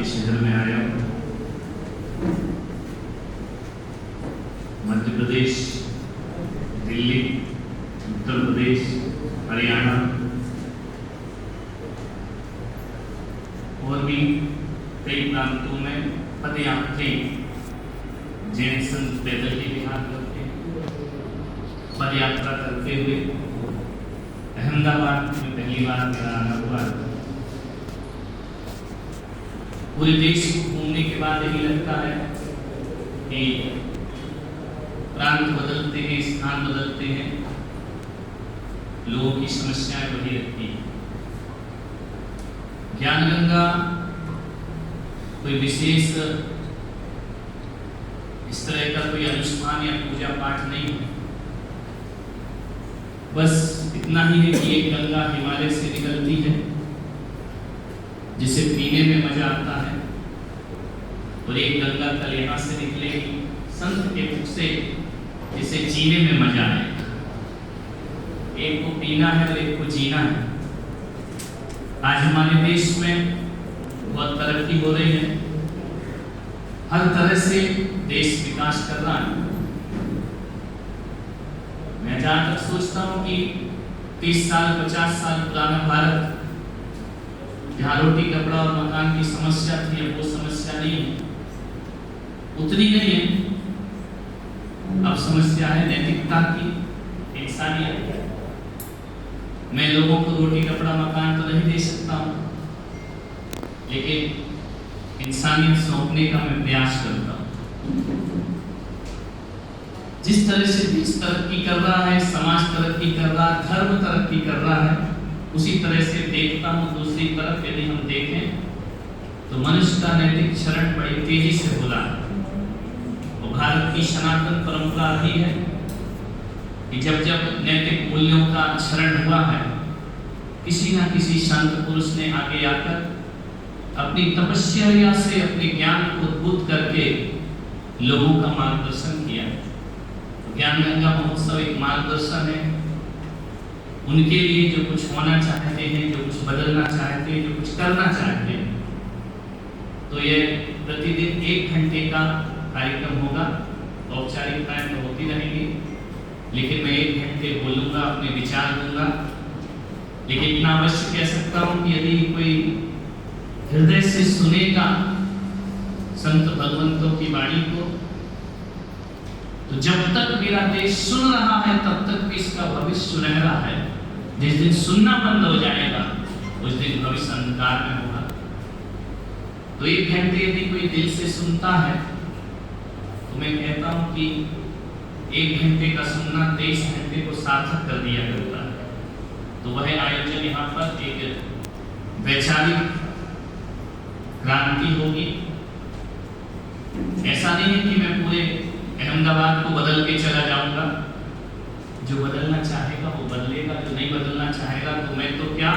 के शहर में आया हूँ। मध्य प्रदेश, दिल्ली, उत्तर प्रदेश, हरियाणा और भी कई प्रांतों में पदयात्री जैन संत पैदल ही विहार करते पद यात्रा करते हुए अहमदाबाद में पहली बार मेरा आना हुआ। पूरे देश को घूमने के बाद यही लगता है कि प्रांत बदलते हैं, स्थान बदलते हैं, लोगों की समस्याएं वही रहती हैं। ज्ञान गंगा कोई विशेष इस तरह का कोई अनुष्ठान या पूजा पाठ नहीं है, बस इतना ही है कि एक गंगा हिमालय से निकलती है जिसे पीने में मजा आता है, और एक गंगा कल यहाँ से निकलेगी संत के मुख से जिसे जीने में मजा आएगा। एक को पीना है और एक को जीना है। आज हमारे देश में बहुत तरक्की हो रही है, हर तरह से देश विकास कर रहा है। मैं जहाँ तक सोचता हूँ कि 30 साल 50 साल पुराना भारत, जहाँ रोटी कपड़ा और मकान की समस्या थी, अब वो समस्या नहीं है, उतनी नहीं है। अब समस्या है नैतिकता की, इंसानियत की। मैं लोगों को रोटी कपड़ा मकान तो नहीं दे सकता हूँ, लेकिन इंसानियत सौंपने का मैं प्रयास करता हूँ। जिस तरह से देश तरक्की कर रहा है, समाज तरक्की कर रहा है, धर्म तरक्की कर रहा है, उसी तरह से देखता हूँ दूसरी तरफ यदि हम देखें तो मनुष्य का नैतिक क्षरण बड़ी तेजी से हो रहा है। और भारत की सनातन परंपरा रही है कि जब जब नैतिक मूल्यों का क्षरण हुआ है, किसी न किसी संत पुरुष ने आगे आकर अपनी तपस्या से अपने ज्ञान को उद्बुद्ध करके लोगों का मार्गदर्शन किया। तो ज्ञान गंगा महोत्सव एक मार्गदर्शन है उनके लिए जो कुछ होना चाहते हैं, जो कुछ बदलना चाहते हैं, जो कुछ करना चाहते हैं। तो ये प्रतिदिन 1 घंटे का कार्यक्रम होगा। औपचारिकताएं तो होती रहेंगी, लेकिन मैं 1 घंटे बोलूँगा, अपने विचार दूंगा। लेकिन इतना अवश्य कह सकता हूँ कि यदि कोई हृदय से सुनेगा संत भगवंतों की वाणी को, तो जब तक मेरा देश सुन रहा है तब तक भी इसका भविष्य सुनहरा है। जिस दिन सुनना बंद हो जाएगा उस दिन भविष्य अंधकार में होगा। तो 1 घंटे यदि कोई दिल से सुनता है तो मैं कहता हूँ कि 1 घंटे का सुनना 23 घंटे को सार्थक कर दिया करता है। तो वह आयोजन यहाँ पर एक वैचारिक क्रांति होगी। ऐसा नहीं है कि मैं पूरे अहमदाबाद को बदल के चला जाऊंगा। जो बदलना चाहेगा वो बदलेगा, जो नहीं बदलना चाहेगा तो मैं तो क्या,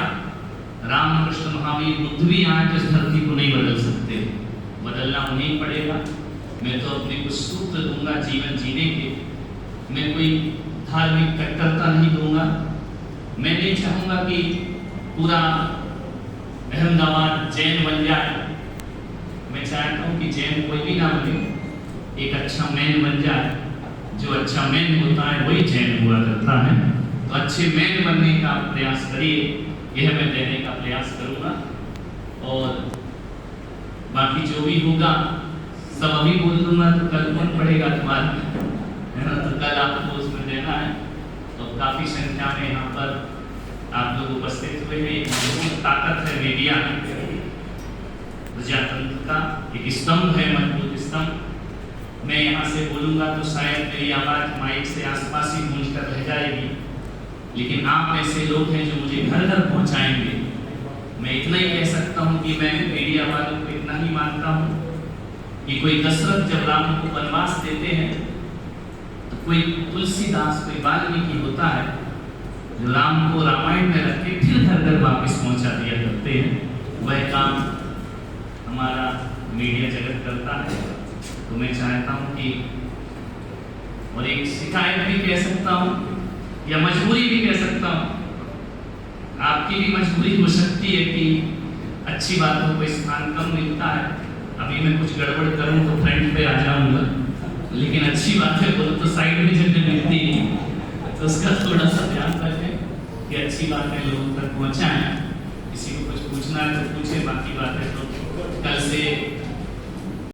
रामकृष्ण महावीर बुद्ध भी यहाँ इस धरती को नहीं बदल सकते, बदलना उन्हें पड़ेगा। मैं तो अपने कुछ सूत्र दूंगा जीवन जीने के। मैं कोई धार्मिक कट्टरता नहीं दूंगा। मैं नहीं चाहूँगा कि पूरा अहमदाबाद जैन बन जाए। मैं चाहता हूँ कि जैन कोई भी ना बने, एक अच्छा मैन बन जाए। जो अच्छा मैन होता है वही जैन हुआ करता है। तो अच्छे मैन बनने का प्रयास करिए, यह मैं देने का प्रयास करूँगा। और बाकी जो भी होगा सब अभी बोल दूंगा तो कल कौन पड़ेगा तुम्हारा, है ना। तो कल आपको उसमें देना है। तो काफ़ी संख्या में यहाँ पर आप लोग उपस्थित हुए हैं। एक मजबूत ताकत है मीडिया, प्रजातंत्र का एक स्तंभ है, मजबूत स्तंभ। मैं यहाँ से बोलूँगा तो शायद मेरी आवाज़ माइक से आसपास ही गूंज कर रह जाएगी, लेकिन आप ऐसे लोग हैं जो मुझे घर घर पहुँचाएंगे। मैं इतना ही कह सकता हूँ कि मैं मीडिया वालों को इतना ही मानता हूँ कि कोई दशरथ जब राम को वनवास देते हैं तो कोई तुलसीदास, कोई वाल्मीकि होता है जो राम को रामायण में रख के फिर घर घर वापस पहुँचा दिया करते हैं। वह काम हमारा मीडिया जगत करता है। तो मैं चाहता हूँ कि, और एक शिकायत भी कह सकता हूँ या मजबूरी भी कह सकता हूँ, आपकी भी मजबूरी हो सकती है कि अच्छी बातों को स्थान कम मिलता है। अभी मैं कुछ गड़बड़ करूँ तो फ्रंट पे आ जाऊंगा, लेकिन अच्छी बातें बोलो तो साइड में जब मिलती है तो उसका थोड़ा सा ध्यान रखें कि अच्छी बातें लोगों तक पहुँचाएं। किसी को कुछ पूछना है तो पूछे, बाकी बातें तो कल से